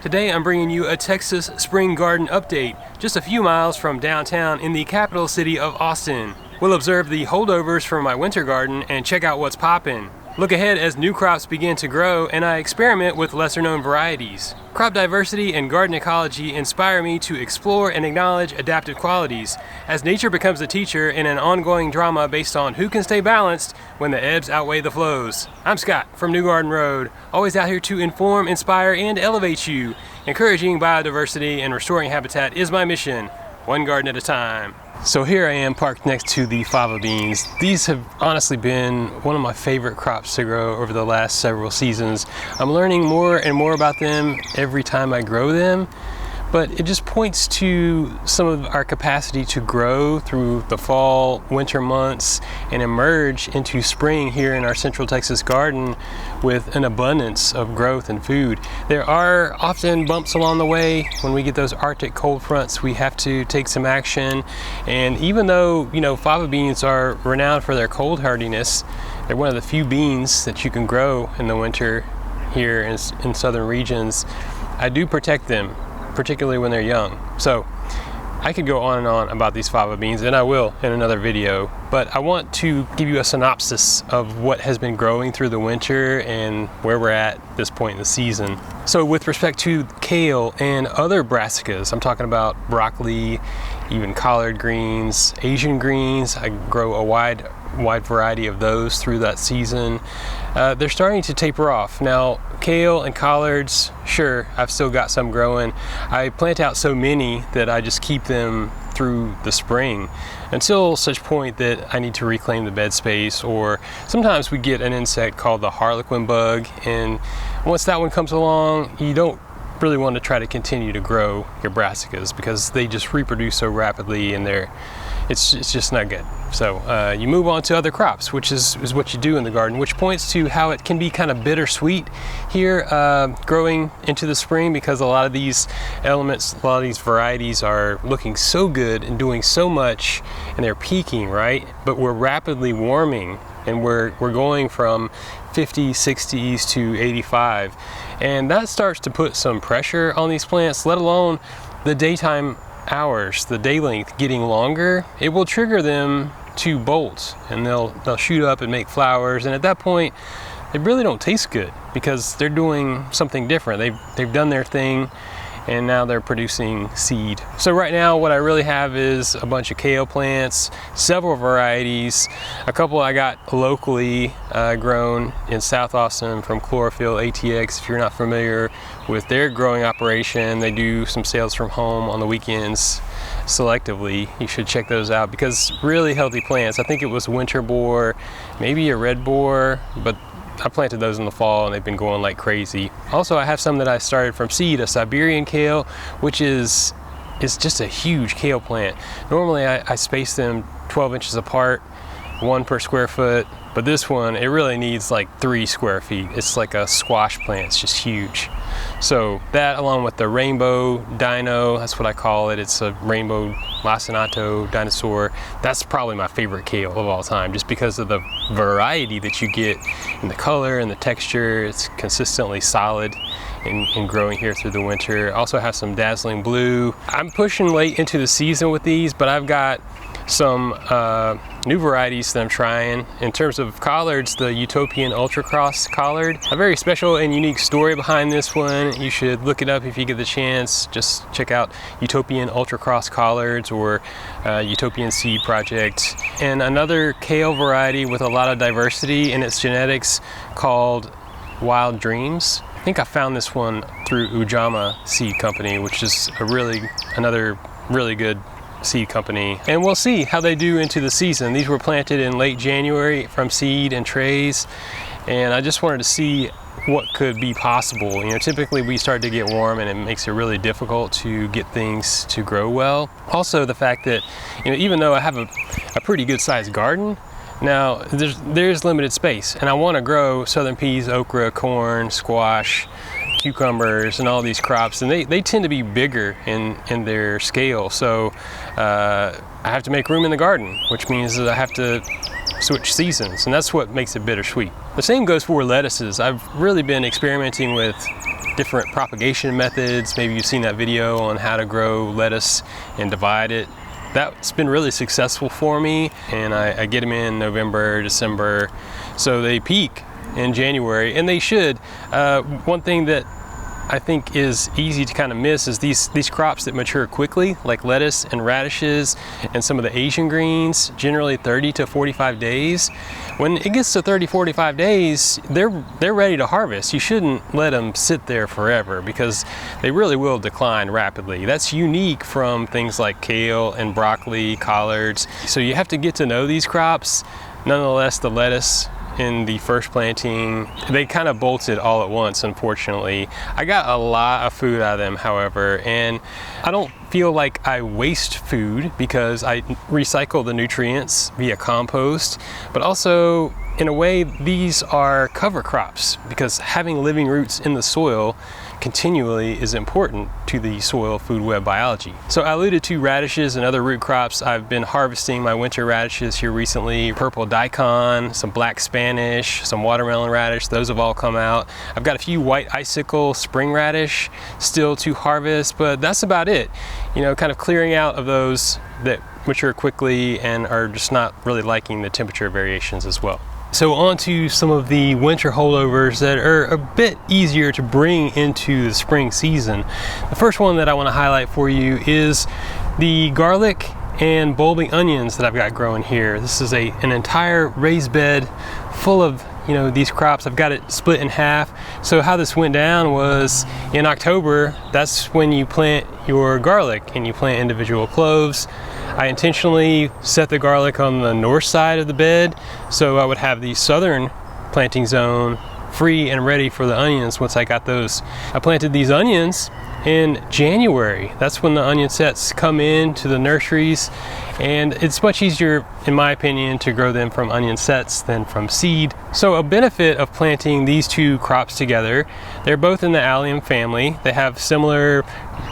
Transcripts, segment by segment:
Today I'm bringing you a Texas spring garden update, just a few miles from downtown in the capital city of Austin. We'll observe the holdovers from my winter garden and check out what's poppin'. Look ahead as new crops begin to grow and I experiment with lesser known varieties. Crop diversity and garden ecology inspire me to explore and acknowledge adaptive qualities, as nature becomes a teacher in an ongoing drama based on who can stay balanced when the ebbs outweigh the flows. I'm Scott from New Garden Road, always out here to inform, inspire, and elevate you. Encouraging biodiversity and restoring habitat is my mission, one garden at a time. So here I am parked next to the fava beans. These have honestly been one of my favorite crops to grow over the last several seasons. I'm learning more and more about them every time I grow them, but it just points to some of our capacity to grow through the fall, winter months, and emerge into spring here in our Central Texas garden with an abundance of growth and food. There are often bumps along the way. When we get those Arctic cold fronts, we have to take some action. And even though, fava beans are renowned for their cold hardiness, they're one of the few beans that you can grow in the winter here in southern regions. I do protect them, particularly when they're young. So I could go on and on about these fava beans, and I will in another video, but I want to give you a synopsis of what has been growing through the winter and where we're at this point in the season. So with respect to kale and other brassicas, I'm talking about broccoli, even collard greens, Asian greens. I grow a wide variety of those through that season. They're starting to taper off. Now, kale and collards, sure, I've still got some growing. I plant out so many that I just keep them through the spring until such point that I need to reclaim the bed space, or sometimes we get an insect called the harlequin bug, and once that one comes along, you don't really want to try to continue to grow your brassicas because they just reproduce so rapidly and it's just not good. So you move on to other crops, which is what you do in the garden, which points to how it can be kind of bittersweet here growing into the spring, because a lot of these elements, a lot of these varieties are looking so good and doing so much and they're peaking, right? But we're rapidly warming and we're going from 50, 60s to 85. And that starts to put some pressure on these plants, let alone the daytime hours, the day length getting longer. It will trigger them to bolt and they'll shoot up and make flowers, and at that point they really don't taste good because they're doing something different. They've done their thing and now they're producing seed. So right now what I really have is a bunch of kale plants, several varieties, a couple I got locally grown in South Austin from Chlorophyll ATX. If you're not familiar with their growing operation, they do some sales from home on the weekends selectively. You should check those out because really healthy plants. I think it was winter boar, maybe a red boar, but I planted those in the fall and they've been going like crazy. Also, I have some that I started from seed, a Siberian kale, which is just a huge kale plant. Normally I space them 12 inches apart, 1 per square foot, but this one, it really needs like 3 square feet. It's like a squash plant, it's just huge. So that, along with the rainbow dino, that's what I call it. It's a rainbow lacinato dinosaur. That's probably my favorite kale of all time, just because of the variety that you get in the color and the texture. It's consistently solid in growing here through the winter. I also have some dazzling blue. I'm pushing late into the season with these, but I've got some new varieties that I'm trying. In terms of collards, the Utopian Ultra Cross collard, a very special and unique story behind this one. You should look it up if you get the chance. Just check out Utopian Ultra Cross collards or Utopian Seed Project. And another kale variety with a lot of diversity in its genetics called Wild Dreams. I think I found this one through Ujamaa Seed Company, which is another really good seed company, and we'll see how they do into the season. These were planted in late January from seed and trays, and I just wanted to see what could be possible. Typically we start to get warm and it makes it really difficult to get things to grow well. Also the fact that even though I have a pretty good sized garden, now there's limited space, and I want to grow southern peas, okra, corn, squash, cucumbers, and all these crops, and they tend to be bigger in their scale. So I have to make room in the garden, which means that I have to switch seasons, and that's what makes it bittersweet. The same goes for lettuces. I've really been experimenting with different propagation methods. Maybe you've seen that video on how to grow lettuce and divide it. That's been really successful for me, and I get them in November, December, so they peak in January, and they should. One thing that I think is easy to kind of miss is these crops that mature quickly, like lettuce and radishes and some of the Asian greens, generally 30 to 45 days. When it gets to 30, 45 days, they're ready to harvest. You shouldn't let them sit there forever because they really will decline rapidly. That's unique from things like kale and broccoli, collards. So you have to get to know these crops. Nonetheless, the lettuce in the first planting, they kind of bolted all at once, unfortunately. I got a lot of food out of them, however, and I don't feel like I waste food because I recycle the nutrients via compost, but also in a way these are cover crops because having living roots in the soil continually is important to the soil food web biology. So I alluded to radishes and other root crops. I've been harvesting my winter radishes here recently, purple daikon, some black Spanish, some watermelon radish, those have all come out. I've got a few white icicle spring radish still to harvest, but that's about it. You know, kind of clearing out of those that mature quickly and are just not really liking the temperature variations as well. So on to some of the winter holdovers that are a bit easier to bring into the spring season. The first one that I want to highlight for you is the garlic and bulbing onions that I've got growing here. This is an entire raised bed full of these crops. I've got it split in half. So how this went down was in October, that's when you plant your garlic and you plant individual cloves. I intentionally set the garlic on the north side of the bed, so I would have the southern planting zone free and ready for the onions once I got those. I planted these onions in January. That's when the onion sets come in to the nurseries, and it's much easier, in my opinion, to grow them from onion sets than from seed. So a benefit of planting these two crops together, they're both in the allium family. They have similar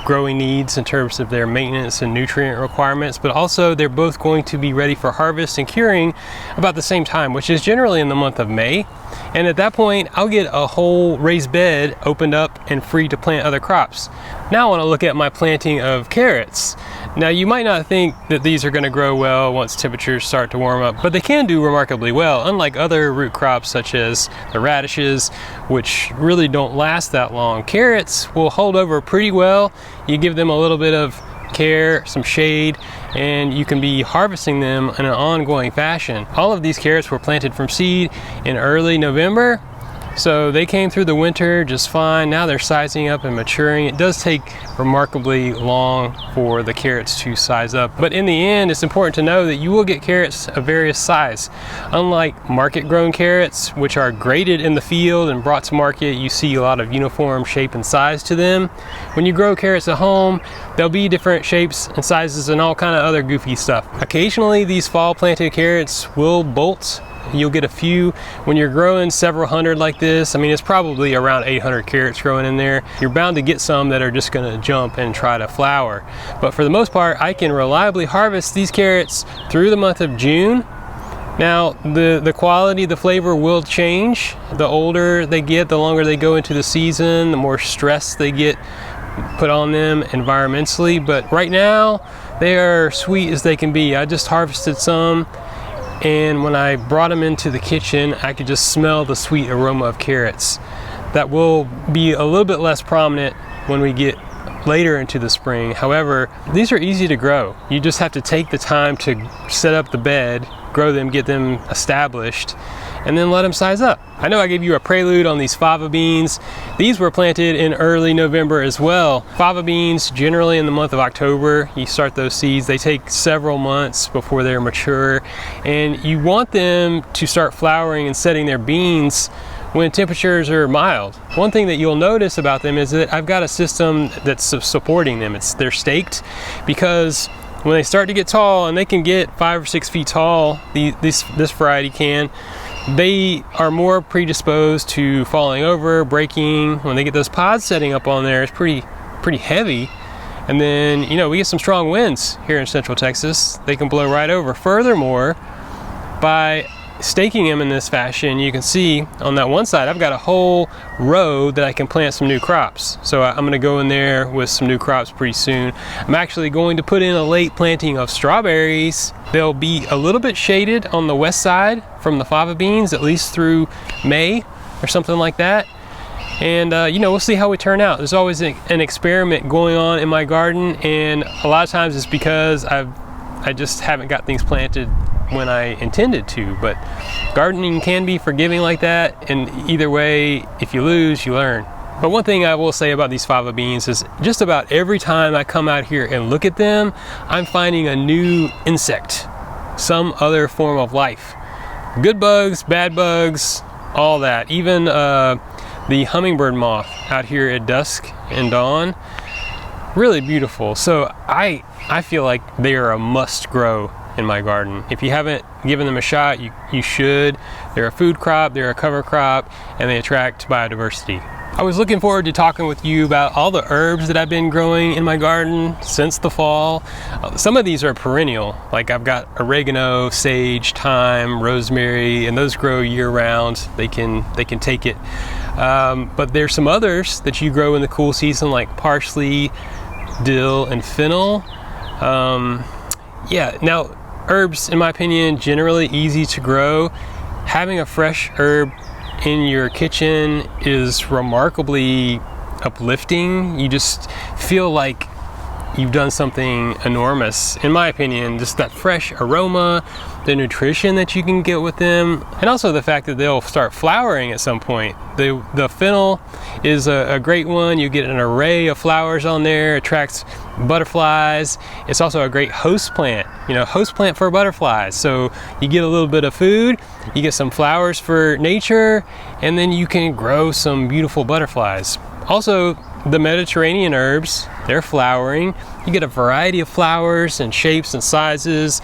growing needs in terms of their maintenance and nutrient requirements, but also they're both going to be ready for harvest and curing about the same time, which is generally in the month of May. And at that point, I'll get a whole raised bed opened up and free to plant other crops. Now I want to look at my planting of carrots. Now you might not think that these are going to grow well once temperatures start to warm up, but they can do remarkably well, unlike other root crops such as the radishes, which really don't last that long. Carrots will hold over pretty well. You give them a little bit of care, some shade, and you can be harvesting them in an ongoing fashion. All of these carrots were planted from seed in early November, so they came through the winter just fine. Now they're sizing up and maturing. It does take remarkably long for the carrots to size up, but in the end, it's important to know that you will get carrots of various size. Unlike market-grown carrots, which are graded in the field and brought to market, you see a lot of uniform shape and size to them. When you grow carrots at home, there'll be different shapes and sizes and all kind of other goofy stuff. Occasionally, these fall planted carrots will bolt. You'll get a few. When you're growing several hundred like this, I mean, it's probably around 800 carrots growing in there. You're bound to get some that are just going to jump and try to flower. But for the most part, I can reliably harvest these carrots through the month of June. Now, the quality, the flavor will change. The older they get, the longer they go into the season, the more stress they get put on them environmentally. But right now, they are sweet as they can be. I just harvested some, and when I brought them into the kitchen, I could just smell the sweet aroma of carrots. That will be a little bit less prominent when we get later into the spring. However, these are easy to grow. You just have to take the time to set up the bed, grow them, get them established, and then let them size up. I know I gave you a prelude on these fava beans. These were planted in early November as well. Fava beans, generally in the month of October, you start those seeds. They take several months before they're mature, and you want them to start flowering and setting their beans when temperatures are mild. One thing that you'll notice about them is that I've got a system that's supporting them. They're staked, because when they start to get tall, and they can get 5 or 6 feet tall, this variety can, they are more predisposed to falling over, breaking. When they get those pods setting up on there, it's pretty heavy. And then, we get some strong winds here in Central Texas. They can blow right over. Furthermore, by staking them in this fashion, you can see on that one side I've got a whole row that I can plant some new crops. So I'm going to go in there with some new crops pretty soon. I'm actually going to put in a late planting of strawberries. They'll be a little bit shaded on the west side from the fava beans, at least through May or something like that. And you know, we'll see how we turn out. There's always an experiment going on in my garden, and a lot of times it's because I just haven't got things planted when I intended to. But gardening can be forgiving like that, and either way, if you lose, you learn. But one thing I will say about these fava beans is just about every time I come out here and look at them, I'm finding a new insect, some other form of life. Good bugs, bad bugs, all that. Even the hummingbird moth out here at dusk and dawn, really beautiful. So I feel like they are a must grow in my garden. If you haven't given them a shot, you should. They're a food crop, they're a cover crop, and they attract biodiversity. I was looking forward to talking with you about all the herbs that I've been growing in my garden since the fall. Some of these are perennial, like I've got oregano, sage, thyme, rosemary, and those grow year round. They can take it. But there's some others that you grow in the cool season, like parsley, dill, and fennel. Yeah, now herbs, in my opinion, generally easy to grow. Having a fresh herb in your kitchen is remarkably uplifting. You just feel like you've done something enormous, in my opinion. Just that fresh aroma, the nutrition that you can get with them, and also the fact that they'll start flowering at some point. The fennel is a great one. You get an array of flowers on there, attracts butterflies. It's also a great host plant, you know, host plant for butterflies. So you get a little bit of food, you get some flowers for nature, and then you can grow some beautiful butterflies. Also, the Mediterranean herbs, they're flowering. You get a variety of flowers and shapes and sizes,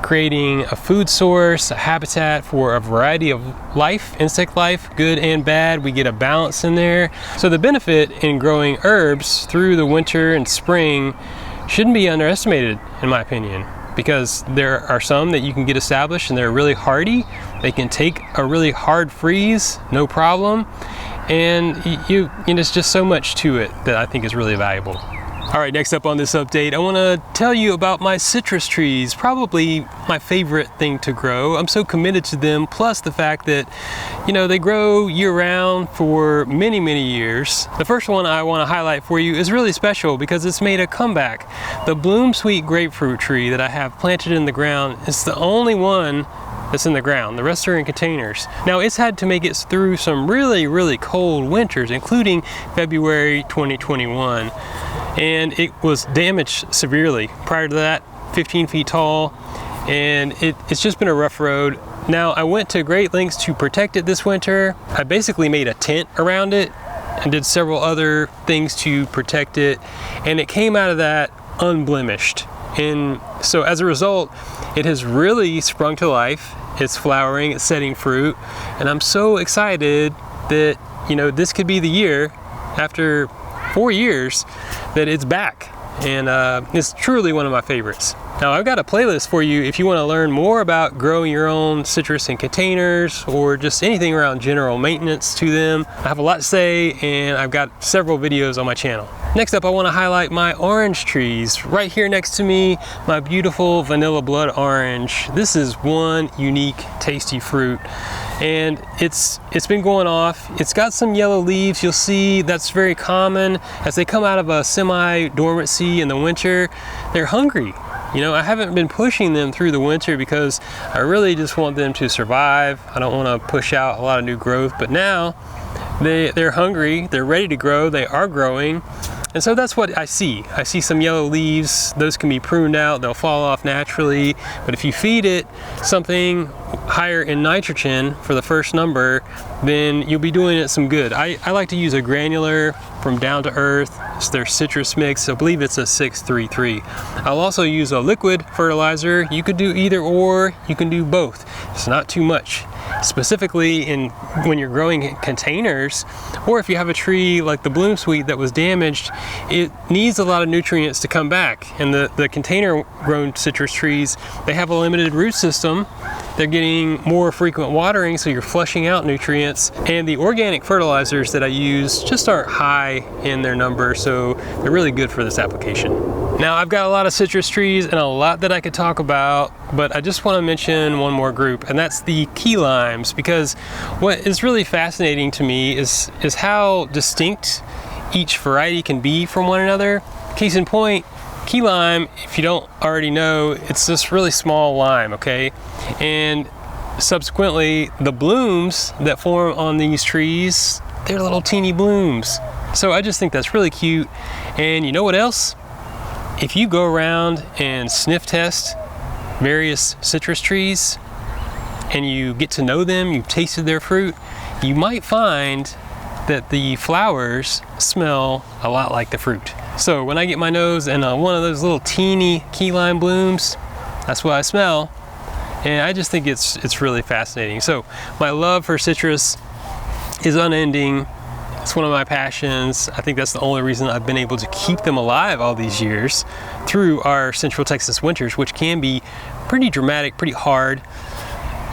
creating a food source, a habitat for a variety of life, insect life, good and bad. We get a balance in there. So the benefit in growing herbs through the winter and spring shouldn't be underestimated, in my opinion, because there are some that you can get established and they're really hardy. They can take a really hard freeze, no problem. And there's just so much to it that I think is really valuable. All right, next up on this update, I want to tell you about my citrus trees, probably my favorite thing to grow. I'm so committed to them, plus the fact that, you know, they grow year-round for many, many years. The first one I want to highlight for you is really special because it's made a comeback. The Bloom Sweet grapefruit tree that I have planted in the ground is the only one that's in the ground. The rest are in containers. Now, it's had to make it through some really, really cold winters, including February 2021. And it was damaged severely. Prior to that, 15 feet tall, and it's just been a rough road. Now, I went to great lengths to protect it this winter. I basically made a tent around it and did several other things to protect it, and it came out of that unblemished. And so as a result, it has really sprung to life. It's flowering, it's setting fruit, and I'm so excited that, you know, this could be the year, after 4 years, that it's back. And it's truly one of my favorites. Now, I've got a playlist for you if you want to learn more about growing your own citrus in containers or just anything around general maintenance to them. I have a lot to say, and I've got several videos on my channel. Next up, I want to highlight my orange trees. Right here next to me, my beautiful vanilla blood orange. This is one unique, tasty fruit, and it's been going off. It's got some yellow leaves. You'll see that's very common. As they come out of a semi-dormancy in the winter, they're hungry. You know, I haven't been pushing them through the winter because I really just want them to survive. I don't want to push out a lot of new growth, but now they're hungry, they're ready to grow, they are growing. And so that's what I see. I see some yellow leaves. Those can be pruned out, they'll fall off naturally. But if you feed it something higher in nitrogen for the first number, then you'll be doing it some good. I like to use a granular from Down to Earth. It's their citrus mix. I believe it's a 633. I'll also use a liquid fertilizer. You could do either or, you can do both. It's not too much. Specifically when you're growing in containers, or if you have a tree like the Bloom Sweet that was damaged, it needs a lot of nutrients to come back. And the container grown citrus trees, they have a limited root system. They're getting more frequent watering, so you're flushing out nutrients. And the organic fertilizers that I use just aren't high in their number, so they're really good for this application. Now, I've got a lot of citrus trees and a lot that I could talk about, but I just want to mention one more group, and that's the key limes, because what is really fascinating to me is how distinct each variety can be from one another. Case in point, key lime, if you don't already know, it's this really small lime, okay? And subsequently, the blooms that form on these trees, they're little teeny blooms. So I just think that's really cute. And you know what else? If you go around and sniff test various citrus trees and you get to know them, you've tasted their fruit, you might find that the flowers smell a lot like the fruit. So when I get my nose in one of those little teeny key lime blooms, that's what I smell. And I just think it's really fascinating. So my love for citrus is unending. It's one of my passions. I think that's the only reason I've been able to keep them alive all these years through our Central Texas winters, which can be pretty dramatic, pretty hard.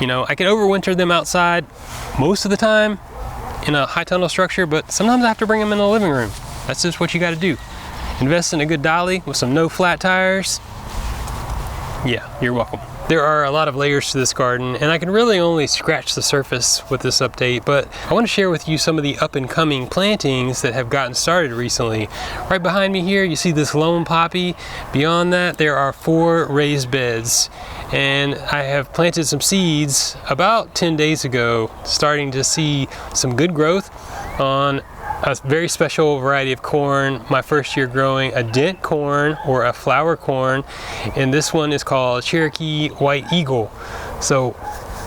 You know, I can overwinter them outside most of the time in a high tunnel structure, but sometimes I have to bring them in the living room. That's just what you got to do. Invest in a good dolly with some no flat tires. Yeah, you're welcome. There are a lot of layers to this garden, and I can really only scratch the surface with this update, but I want to share with you some of the up and coming plantings that have gotten started recently. Right behind me here, you see this lone poppy. Beyond that, there are 4 raised beds, and I have planted some seeds about 10 days ago, starting to see some good growth on a very special variety of corn. My first year growing a dent corn, or a flower corn, and this one is called Cherokee White Eagle. So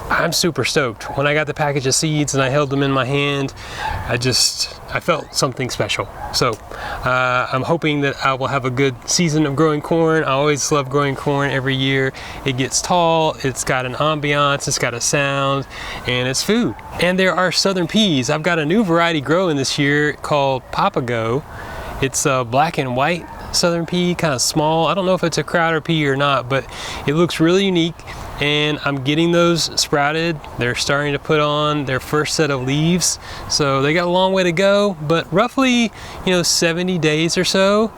I'm super stoked. When I got the package of seeds and I held them in my hand, I felt something special. So I'm hoping that I will have a good season of growing corn. I always love growing corn every year. It gets tall, it's got an ambiance, it's got a sound, and it's food. And there are southern peas. I've got a new variety growing this year called Papago. It's a black and white southern pea, kind of small. I don't know if it's a crowder pea or not, but it looks really unique. And I'm getting those sprouted. They're starting to put on their first set of leaves. So they got a long way to go, but roughly, 70 days or so,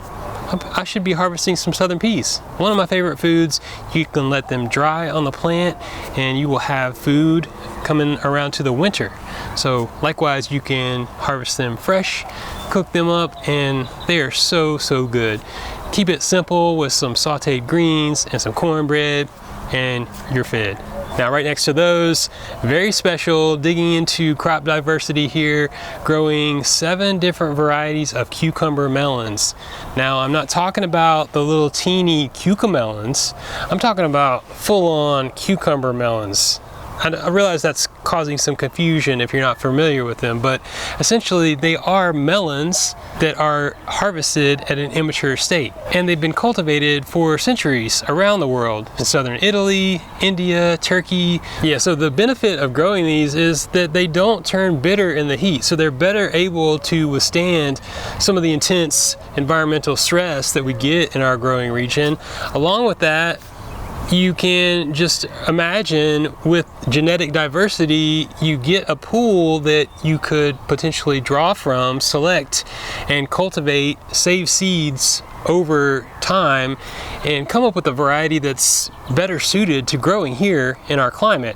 I should be harvesting some southern peas. One of my favorite foods. You can let them dry on the plant and you will have food coming around to the winter. So likewise, you can harvest them fresh, cook them up, and they are so good. Keep it simple with some sauteed greens and some cornbread, and you're fed. Now right next to those, very special, digging into crop diversity here, growing 7 different varieties of cucumber melons. Now I'm not talking about the little teeny cucamelons, I'm talking about full-on cucumber melons. I realize that's causing some confusion if you're not familiar with them, but essentially they are melons that are harvested at an immature state. And they've been cultivated for centuries around the world, in southern Italy, India, Turkey. Yeah, so the benefit of growing these is that they don't turn bitter in the heat, so they're better able to withstand some of the intense environmental stress that we get in our growing region. Along with that, you can just imagine with genetic diversity, you get a pool that you could potentially draw from, select, and cultivate, save seeds over time, and come up with a variety that's better suited to growing here in our climate,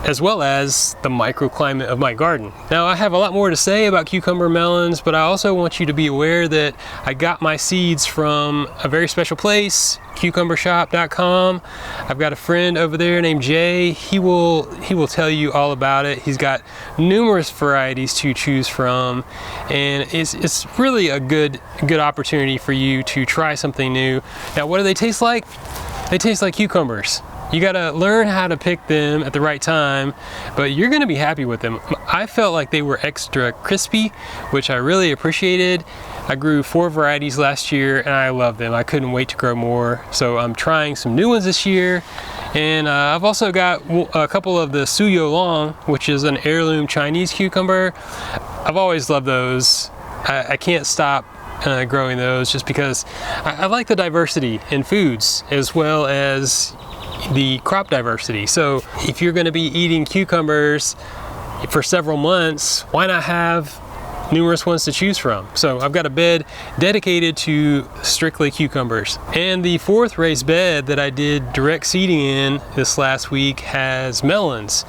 as well as the microclimate of my garden. Now I have a lot more to say about cucumber melons, but I also want you to be aware that I got my seeds from a very special place, cucumbershop.com. I've got a friend over there named Jay. He will tell you all about it. He's got numerous varieties to choose from, and it's really a good opportunity for you to try something new. Now, what do they taste like? They taste like cucumbers. You gotta learn how to pick them at the right time, but you're gonna be happy with them. I felt like they were extra crispy, which I really appreciated. I grew 4 varieties last year and I love them. I couldn't wait to grow more. So I'm trying some new ones this year. And I've also got a couple of the Suyo Long, which is an heirloom Chinese cucumber. I've always loved those. I can't stop growing those just because I like the diversity in foods, as well as the crop diversity. So if you're going to be eating cucumbers for several months, why not have numerous ones to choose from? So I've got a bed dedicated to strictly cucumbers. And the 4th raised bed that I did direct seeding in this last week has melons.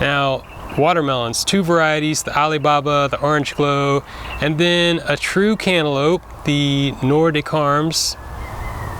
Now, watermelons, 2 varieties, the Alibaba, the Orange Glow, and then a true cantaloupe, the Nord de Carmes.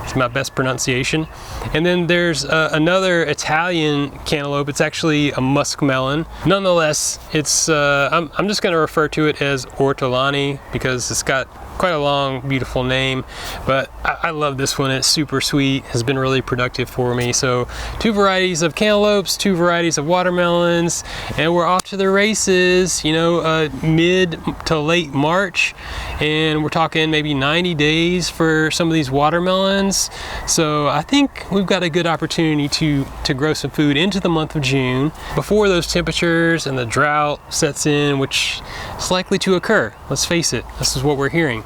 It's my best pronunciation. And then there's another Italian cantaloupe. It's actually a muskmelon. Nonetheless, it's I'm just going to refer to it as ortolani because it's got quite a long, beautiful name. But I love this one. It's super sweet. Has been really productive for me. So 2 varieties of cantaloupes, 2 varieties of watermelons, and we're off to the races. You know, mid to late March, and we're talking maybe 90 days for some of these watermelons. So I think we've got a good opportunity to grow some food into the month of June before those temperatures and the drought sets in, which is likely to occur. Let's face it, this is what we're hearing.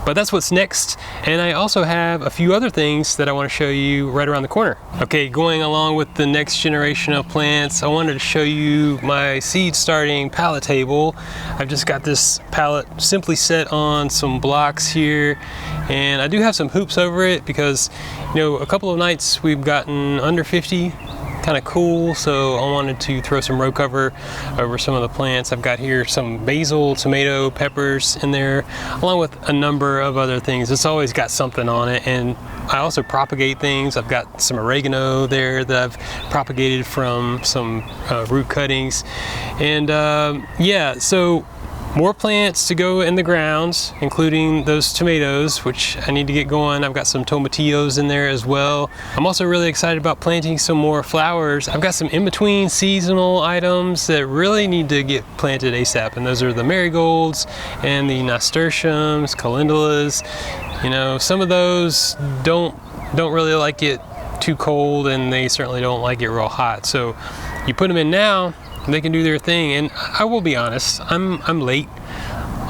But that's what's next, and I also have a few other things that I want to show you right around the corner. Okay, going along with the next generation of plants, I wanted to show you my seed starting pallet table. I've just got this pallet simply set on some blocks here, and I do have some hoops over it because, you know, a couple of nights we've gotten under 50. Kind of cool, so I wanted to throw some row cover over some of the plants. I've got here some basil, tomato, peppers in there, along with a number of other things. It's always got something on it, and I also propagate things. I've got some oregano there that I've propagated from some root cuttings, and yeah, so more plants to go in the grounds, including those tomatoes, which I need to get going. I've got some tomatillos in there as well. I'm also really excited about planting some more flowers. I've got some in-between seasonal items that really need to get planted ASAP, and those are the marigolds and the nasturtiums, calendulas. You know, some of those don't really like it too cold, and they certainly don't like it real hot. So you put them in now, they can do their thing. And I will be honest, I'm late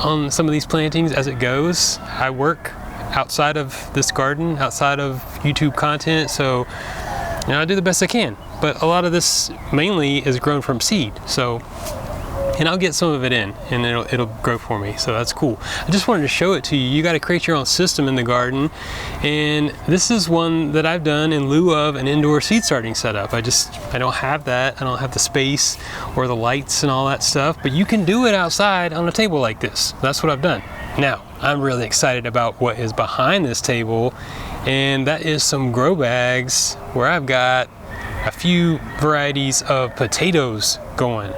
on some of these plantings as it goes. I work outside of this garden, outside of YouTube content, so you know, I do the best I can. But a lot of this mainly is grown from seed, so, and I'll get some of it in, and it'll grow for me, so that's cool. I just wanted to show it to you. You got to create your own system in the garden, and this is one that I've done in lieu of an indoor seed starting setup. I don't have that. I don't have the space or the lights and all that stuff, but you can do it outside on a table like this. That's what I've done. Now, I'm really excited about what is behind this table, and that is some grow bags where I've got a few varieties of potatoes going.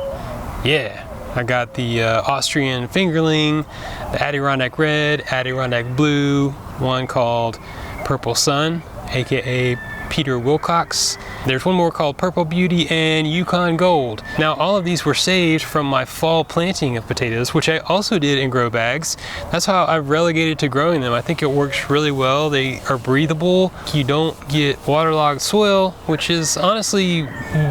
Yeah. I got the Austrian fingerling, the Adirondack red, Adirondack blue, one called Purple Sun, aka Peter Wilcox. There's one more called Purple Beauty and Yukon Gold. Now, all of these were saved from my fall planting of potatoes, which I also did in grow bags. That's how I've relegated to growing them. I think it works really well. They are breathable. You don't get waterlogged soil, which is honestly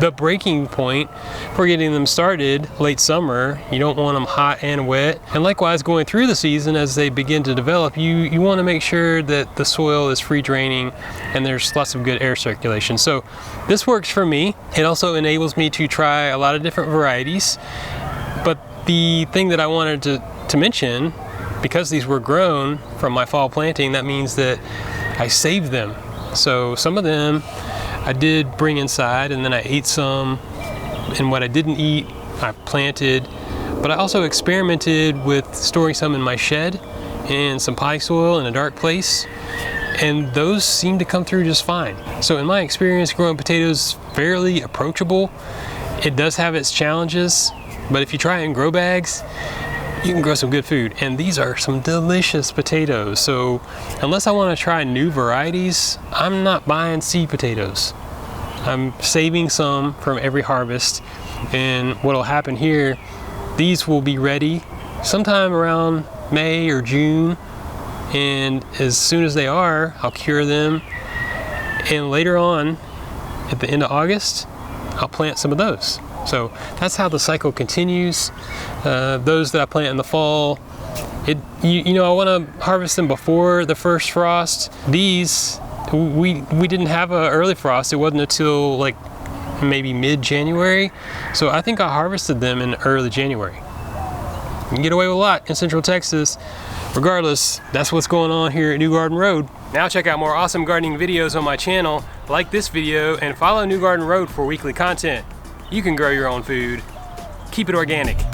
the breaking point for getting them started late summer. You don't want them hot and wet. And likewise, going through the season as they begin to develop, you want to make sure that the soil is free draining and there's lots of good air circulation. So this works for me. It also enables me to try a lot of different varieties. But the thing that I wanted to mention, because these were grown from my fall planting, that means that I saved them. So some of them I did bring inside, and then I ate some, and what I didn't eat I planted. But I also experimented with storing some in my shed and some potting soil in a dark place, and those seem to come through just fine. So in my experience, growing potatoes is fairly approachable. It does have its challenges, but if you try it in grow bags, you can grow some good food. And these are some delicious potatoes. So unless I want to try new varieties, I'm not buying seed potatoes. I'm saving some from every harvest, and what'll happen here, these will be ready sometime around May or June, and as soon as they are, I'll cure them, and later on at the end of August I'll plant some of those. So that's how the cycle continues. Those that I plant in the fall, you know, I want to harvest them before the first frost. These we didn't have a early frost. It wasn't until like maybe mid-January. So I think I harvested them in early January. You can get away with a lot in Central Texas. Regardless, that's what's going on here at New Garden Road. Now check out more awesome gardening videos on my channel, like this video, and follow New Garden Road for weekly content. You can grow your own food. Keep it organic.